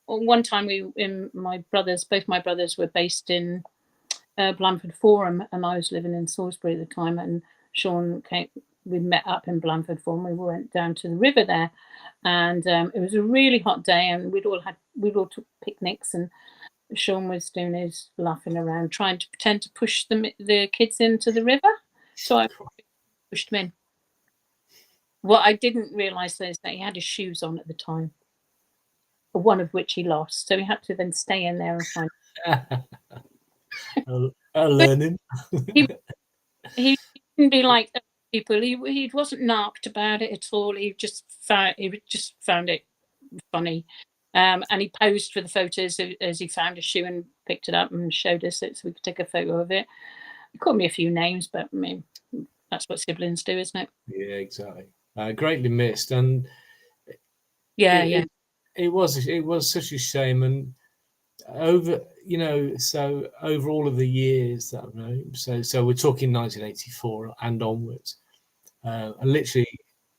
one time both my brothers were based in Blandford Forum, and I was living in Salisbury at the time, and Sean came. We met up in Blandford Forum. We went down to the river there, and it was a really hot day, and we'd all took picnics, and Sean was doing his laughing around, trying to pretend to push the kids into the river. So I pushed him in. What I didn't realise is that he had his shoes on at the time, one of which he lost. So he had to then stay in there and find. Learning. He didn't be like people. He wasn't narked about it at all. He just found it funny. And he posed for the photos as he found a shoe and picked it up and showed us it so we could take a photo of it. He called me a few names, but I mean, that's what siblings do, isn't it? Yeah, exactly. Greatly missed, and it was such a shame. And over, you know, so over all of the years that I've known, so we're talking 1984 and onwards, and literally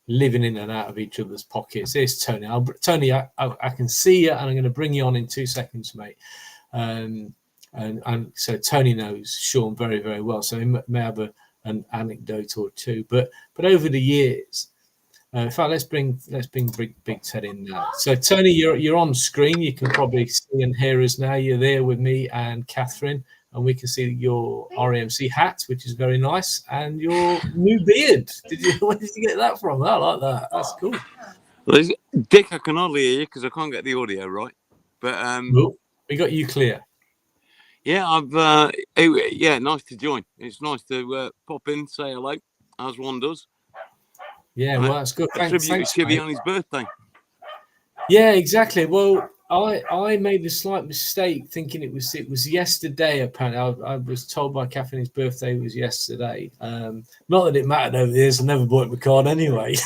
living in and out of each other's pockets. Here's Tony. Tony, I can see you, and I'm going to bring you on in 2 seconds, mate. And so Tony knows Sean very, very well, so he may have an anecdote or two. But over the years, in fact, let's bring Big Ted in now. So Tony, you're on screen. You can probably see and hear us now. You're there with me and Catherine, and we can see your RAMC hat, which is very nice, and your new beard. Where did you get that from? I like that. That's cool. Well, Dick, I can hardly hear you because I can't get the audio right. But Well, we got you clear. Yeah, yeah, nice to join. It's nice to pop in, say hello, as one does. Yeah, well, that's good. Thanks, Chibby mate. on his birthday. Yeah, exactly. Well, I made a slight mistake thinking it was yesterday. Apparently, I was told by Catherine his birthday was yesterday. Not that it mattered over the years. I never bought him a card anyway.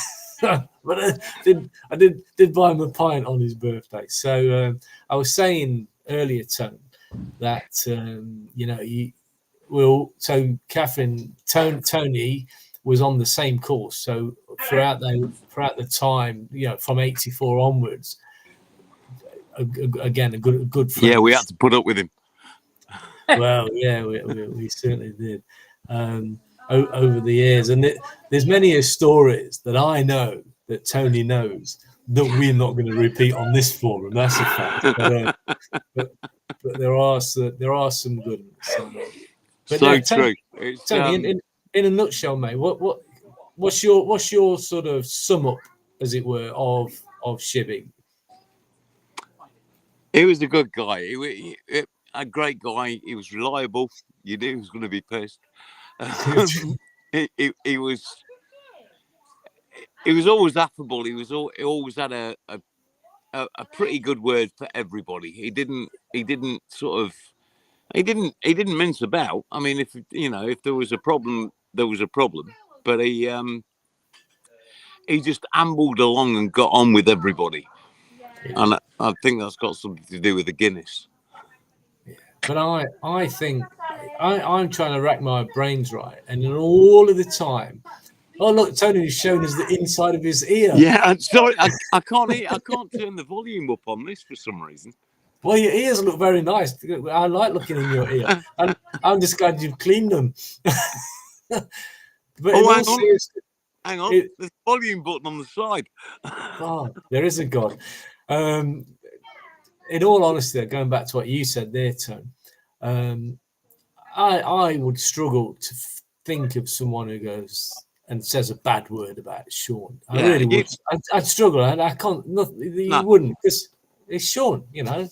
But I did buy him a pint on his birthday. So I was saying earlier, Tone, that you know, so Catherine, Tony was on the same course. So throughout the time, you know, from 84 onwards, again a good friend. Yeah, we had to put up with him. Well, yeah, we certainly did over the years, and there's many stories that I know that Tony knows that we're not going to repeat on this forum. That's a fact. But there are some good ones. But so no, true. Tony, in a nutshell, mate, what's your sort of sum up, as it were, of Shibby? He was a good guy. A great guy. He was reliable. You knew he was going to be pissed. He was always affable. He always had a pretty good word for everybody. He didn't mince about. I mean, if there was a problem, there was a problem. But he just ambled along and got on with everybody. And I think that's got something to do with the Guinness. Yeah. But I think I'm trying to rack my brains right, and all of the time. Oh look, Tony's showing us the inside of his ear. Yeah, I'm sorry, I can't turn the volume up on this for some reason. Well, your ears look very nice. I like looking in your ear, and I'm just glad you've cleaned them. But hang on. There's a volume button on the side. God, there is a God. In all honesty, going back to what you said there, Tone, I would struggle to think of someone who goes and says a bad word about Sean. I really would. I'd struggle. I can't. You wouldn't, because it's Sean, you know,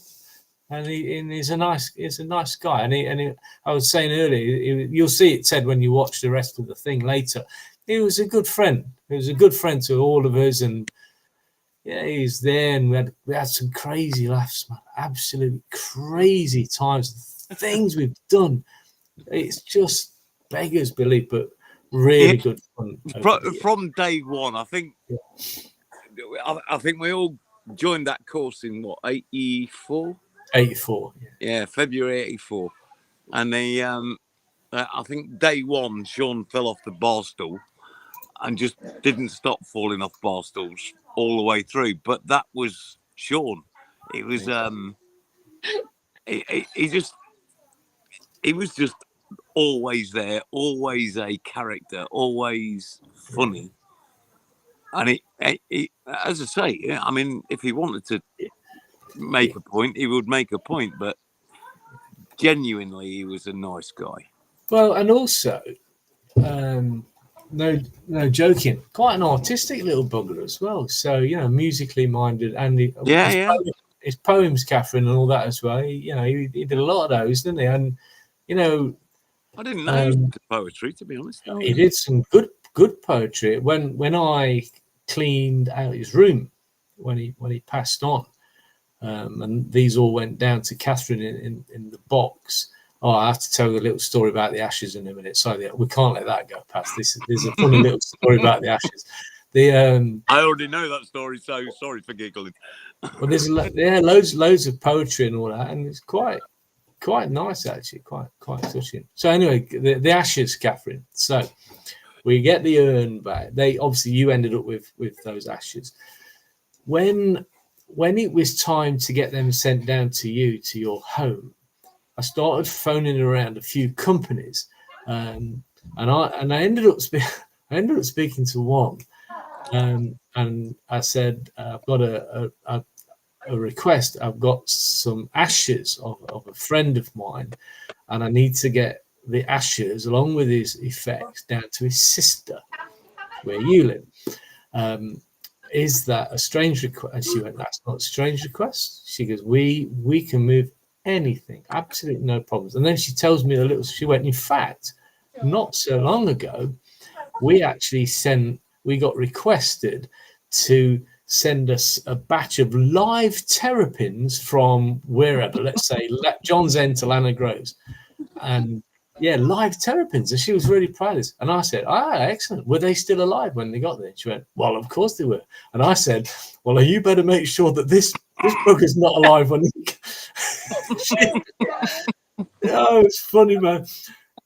and he's a nice guy. And I was saying earlier, you'll see it, Ted, when you watch the rest of the thing later. He was a good friend. He was a good friend to all of us, and yeah, he's there, and we had some crazy laughs, man. Absolutely crazy times. The things we've done, it's just beggars belief, but really good fun. From day one, I think. Yeah. I think we all joined that course in what, 84? 84. Yeah, February 84, and I think day one, Sean fell off the bar stool and just didn't stop falling off bar stools all the way through. But that was Sean. It was he was just always there, always a character, always funny. And he, as I say, I mean, if he wanted to make a point, he would make a point. But genuinely, he was a nice guy. Well, and also, no joking, quite an artistic little bugger as well. So, you know, musically minded, and his poems, Catherine, and all that as well. He did a lot of those, didn't he? And you know, I didn't know he did poetry, to be honest. He did some good poetry. When I cleaned out his room when he passed on, and these all went down to Catherine in the box. Oh, I have to tell you a little story about the ashes in a minute. Sorry, we can't let that go past. There's a funny little story about the ashes. I already know that story, so sorry for giggling. Well, there's loads of poetry and all that, and it's quite nice actually, quite touching. So anyway, the ashes, Catherine. So we get the urn back. They obviously, you ended up with those ashes. When it was time to get them sent down to your home, I started phoning around a few companies, and I ended up speaking to one, and I said, I've got a request. I've got some ashes of a friend of mine, and I need to get the ashes along with his effects down to his sister where you live. Is that a strange request? And she went, that's not a strange request. She goes, we can move anything, absolutely no problems. And then she tells me she went, in fact, not so long ago, we got requested to send us a batch of live terrapins from wherever, let's say John's End to Lana Groves, and live terrapins. And she was really proud of this. And I said, excellent. Were they still alive when they got there? She went, well, of course they were. And I said, well, you better make sure that this book is not alive when you... Oh, it's funny, man.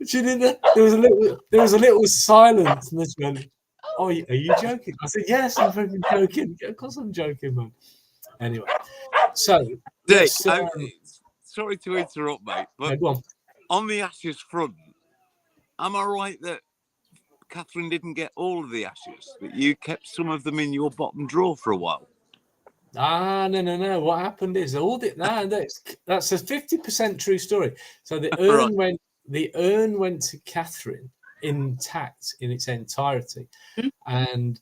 She didn't. There was a little silence, and then she went, oh, are you joking? I said, yes, I'm fucking joking. Of course I'm joking, man. Anyway, so Dick, sorry to interrupt, mate, but go on the ashes front, am I right that Catherine didn't get all of the ashes, but you kept some of them in your bottom drawer for a while? No. What happened is that's a 50% true story. So the urn went to Catherine intact in its entirety, and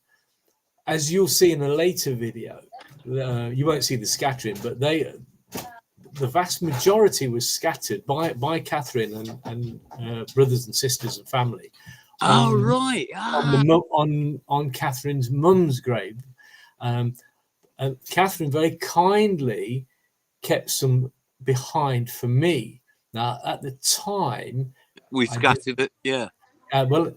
as you'll see in a later video, you won't see the scattering, but the vast majority was scattered by Catherine and brothers and sisters and family. Right. On Catherine's mum's grave. And Catherine very kindly kept some behind for me. Now, at the time, we scattered it. Yeah. Well,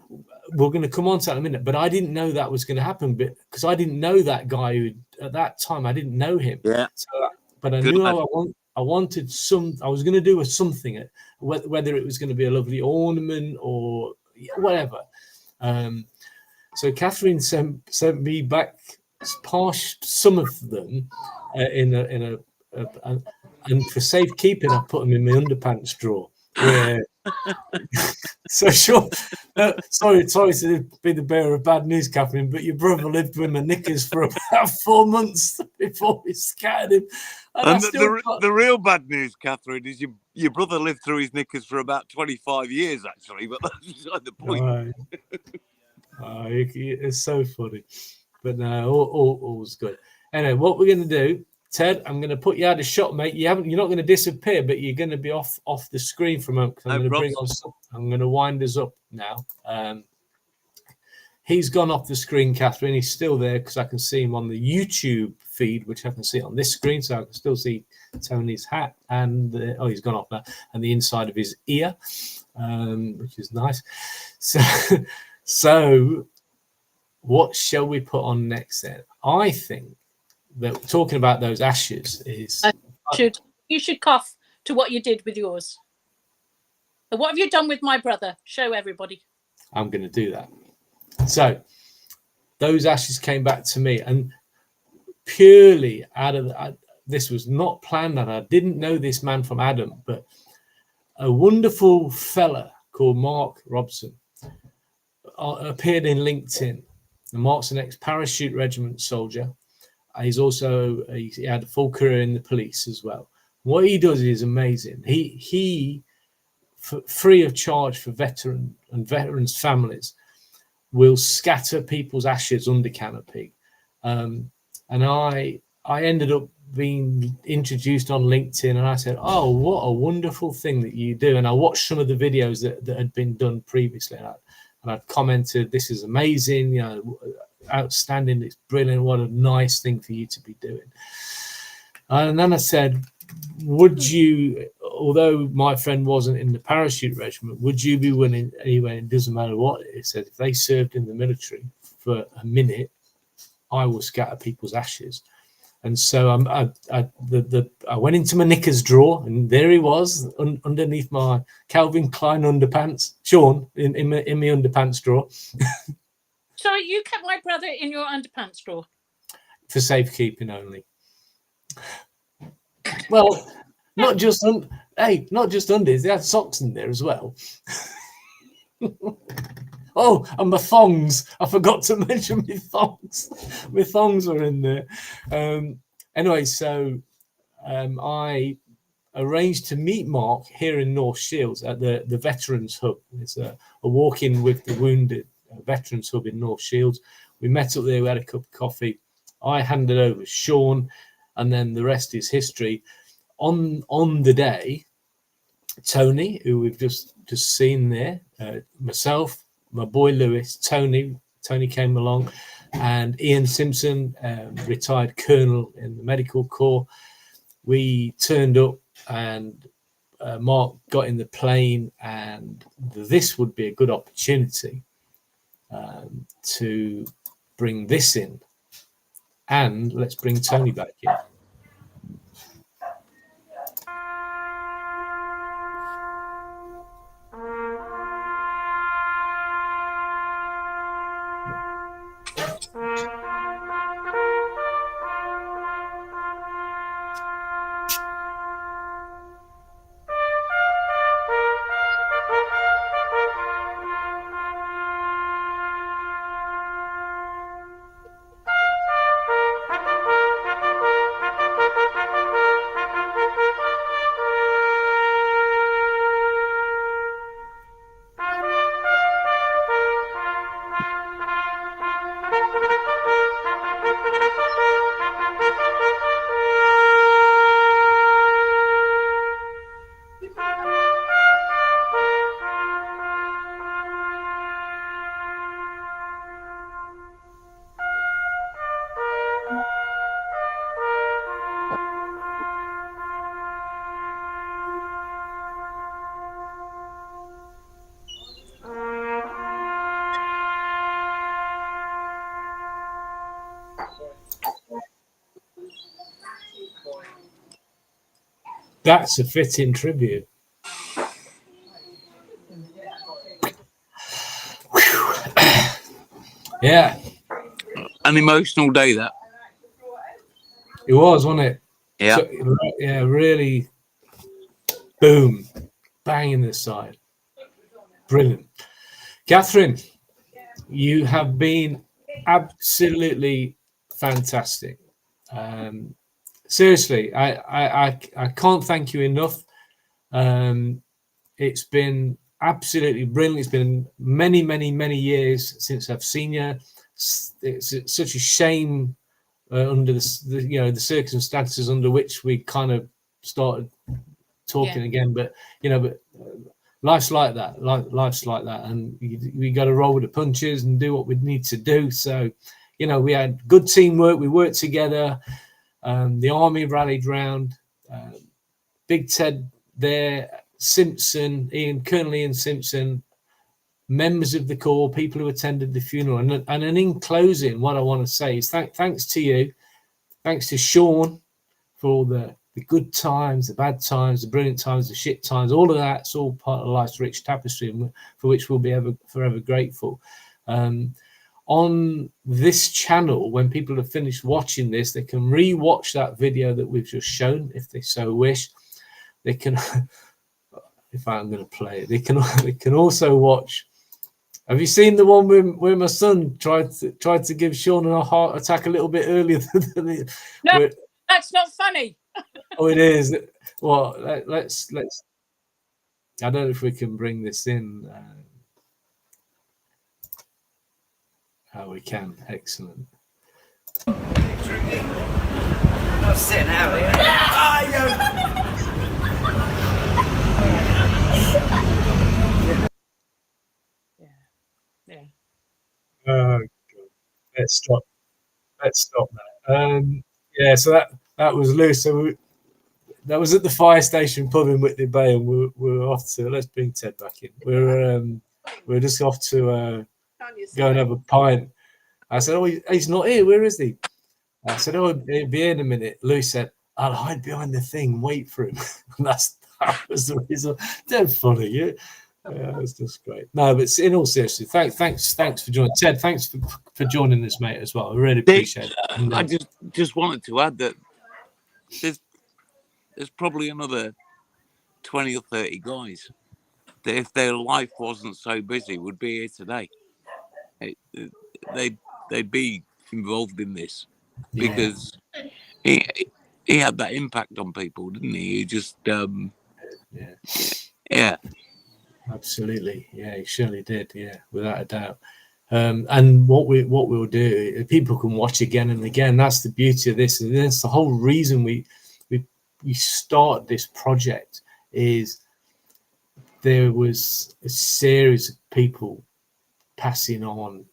we're going to come on to that in a minute, but I didn't know that was going to happen because I didn't know that guy who at that time I didn't know him. Yeah. So, but I knew I wanted I was going to do something, whether it was going to be a lovely ornament or whatever. So Catherine sent me back some of them and for safekeeping, I put them in my underpants drawer. Where, so sure. Sorry to be the bearer of bad news, Catherine, but your brother lived with my knickers for about 4 months before we scattered him. And the real bad news, Catherine, is your brother lived through his knickers for about 25 years, actually, but that's beside the point. It's so funny. But no, all's good. Anyway, what we're going to do, Ted, I'm going to put you out of shot, mate. You're not going to disappear, but you're going to be off the screen for a moment. I'm going to wind us up now. He's gone off the screen, Catherine. He's still there because I can see him on the YouTube feed, which I can see on this screen, so I can still see Tony's hat. And he's gone off now, and the inside of his ear, which is nice. So what shall we put on next then? I think that talking about those ashes is... You should cough to what you did with yours. And what have you done with my brother? Show everybody. I'm going to do that. So those ashes came back to me, and purely out of... this was not planned, and I didn't know this man from Adam, but a wonderful fella called Mark Robson appeared in LinkedIn. And Mark's an ex-Parachute Regiment soldier. He had a full career in the police as well. What he does is amazing. He free of charge for veterans' families, will scatter people's ashes under canopy. And I ended up being introduced on LinkedIn, and I said, oh, what a wonderful thing that you do. And I watched some of the videos that had been done previously, and I'd commented, this is amazing, outstanding, it's brilliant, what a nice thing for you to be doing. And then I said, would you, although my friend wasn't in the Parachute Regiment, would you be willing, anyway, it doesn't matter what it said, if they served in the military for a minute, I will scatter people's ashes. And so I went into my knickers drawer, and there he was underneath my Calvin Klein underpants, Sean, in my underpants drawer. Sorry, you kept my brother in your underpants drawer? For safekeeping only. Well, not just undies, they had socks in there as well. Oh, and my thongs. I forgot to mention my thongs. My thongs were in there. Anyway, so I arranged to meet Mark here in North Shields at the Veterans Hub. It's a walk-in with the wounded Veterans Hub in North Shields. We met up there, we had a cup of coffee. I handed over Sean, and then the rest is history. On the day, Tony, who we've just seen there, myself, my boy Lewis, Tony came along, and Ian Simpson, retired colonel in the medical corps. We turned up, and Mark got in the plane, and this would be a good opportunity to bring this in. And let's bring Tony back in. That's a fitting tribute. Yeah. An emotional day, that. It was, wasn't it? Yeah. So, yeah, really. Boom. Bang in the side. Brilliant. Catherine, you have been absolutely fantastic. Seriously, I can't thank you enough. It's been absolutely brilliant. It's been many years since I've seen you. It's such a shame under the circumstances under which we kind of started talking again. But life's like that. Life's like that, and we got to roll with the punches and do what we need to do. So, we had good teamwork. We worked together. The army rallied round. Big Ted there, Simpson, Colonel Ian Simpson, members of the corps, people who attended the funeral. And in closing, what I want to say is thanks to you, thanks to Sean for all the good times, the bad times, the brilliant times, the shit times, all of that. It's all part of life's rich tapestry, for which we'll be forever grateful. On this channel, when people have finished watching this, they can re-watch that video that we've just shown if they so wish. They can, if I'm going to play it, they can also watch. Have you seen the one where my son tried to give Sean a heart attack a little bit earlier than No, that's not funny. Oh, it is. Well, let's. I don't know if we can bring this in. How we can. Excellent. Not sitting out here. Yeah. Oh, God. Let's stop that. Yeah, so that was loose. So that was at the fire station pub in Whitley Bay, and we're off to. Let's bring Ted back in. We're just off to go and have a pint. I said, oh, he's not here. Where is he? I said, oh, he'll be here in a minute. Lou said, I'll hide behind the thing and wait for him. And that was the reason. Dead funny. Yeah, it's just great. No, but in all seriousness, thanks for joining. Ted, thanks for joining us, mate, as well. I really appreciate it. And, I just wanted to add that there's probably another 20 or 30 guys that, if their life wasn't so busy, would be here today. They'd be involved in this because he had that impact on people, didn't he? He just yeah, absolutely, yeah, he surely did, yeah, without a doubt. And what we'll do, people can watch again and again. That's the beauty of this, and that's the whole reason we start this project. Is there was a series of people passing on,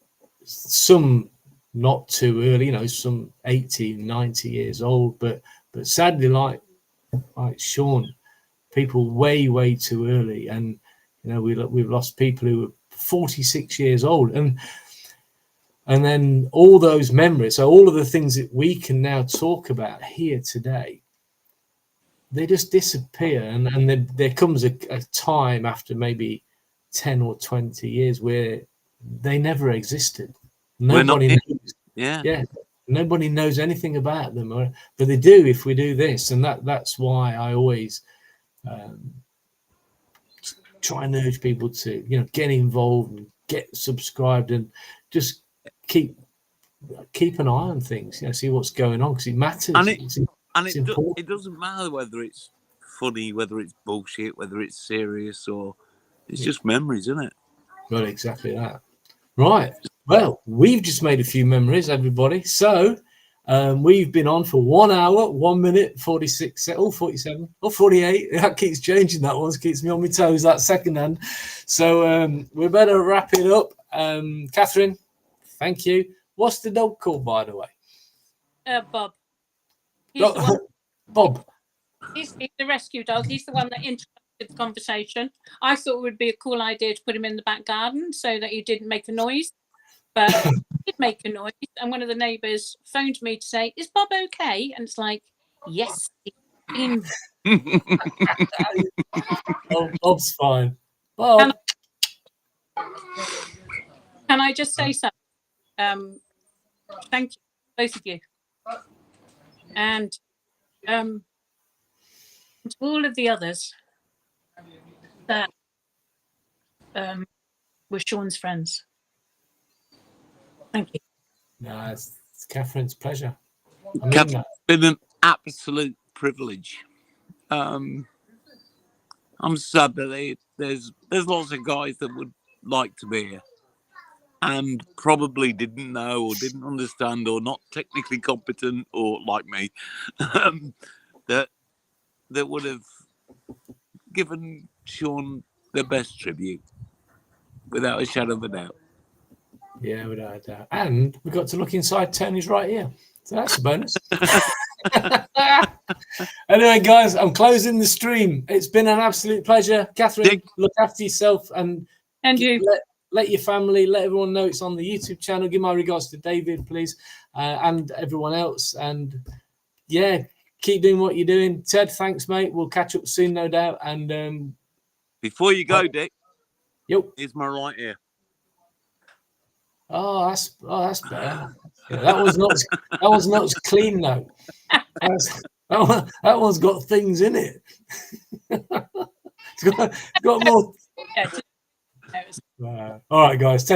some not too early, some 80, 90 years old, but sadly, like Sean, people way too early. And we've lost people who were 46 years old, and then all those memories, so all of the things that we can now talk about here today, they just disappear. And then there comes a time after maybe 10 or 20 years where they never existed. Nobody knows. Yeah, nobody knows anything about them, but they do if we do this. And that's why I always try and urge people to get involved and get subscribed and just keep an eye on things, see what's going on, because it matters. And it doesn't matter whether it's funny, whether it's bullshit, whether it's serious, or it's just memories, isn't it? Well, exactly that. Right. Well, we've just made a few memories, everybody. So we've been on for 1 hour, 1 minute, 46, 47, or 48. That keeps changing. That one keeps me on my toes, that second hand. So we better wrap it up. Catherine, thank you. What's the dog called, by the way? Bob. He's the one. Bob. He's the rescue dog. He's the one that interrupted the conversation. I thought it would be a cool idea to put him in the back garden so that he didn't make a noise. But he did make a noise, and one of the neighbours phoned me to say, "Is Bob okay?" And it's like, yes, he's Bob's fine. Bob. Can I just say something? Thank you, both of you. And to all of the others that were Sean's friends. Thank you. No, it's Catherine's pleasure. It's been an absolute privilege. I'm sad that there's lots of guys that would like to be here and probably didn't know or didn't understand or not technically competent or like me, that would have given Sean the best tribute without a shadow of a doubt. Yeah, without a doubt. And we got to look inside Tony's right ear. So that's a bonus. Anyway, guys, I'm closing the stream. It's been an absolute pleasure. Catherine, look after yourself and you. Let your family, let everyone know it's on the YouTube channel. Give my regards to David, please, and everyone else. And yeah, keep doing what you're doing. Ted, thanks, mate. We'll catch up soon, no doubt. And before you go, Dick, yep, here's my right ear. Oh, that's better. Yeah, that was not as clean though. That one's got things in it. It's got more. All right, guys. Take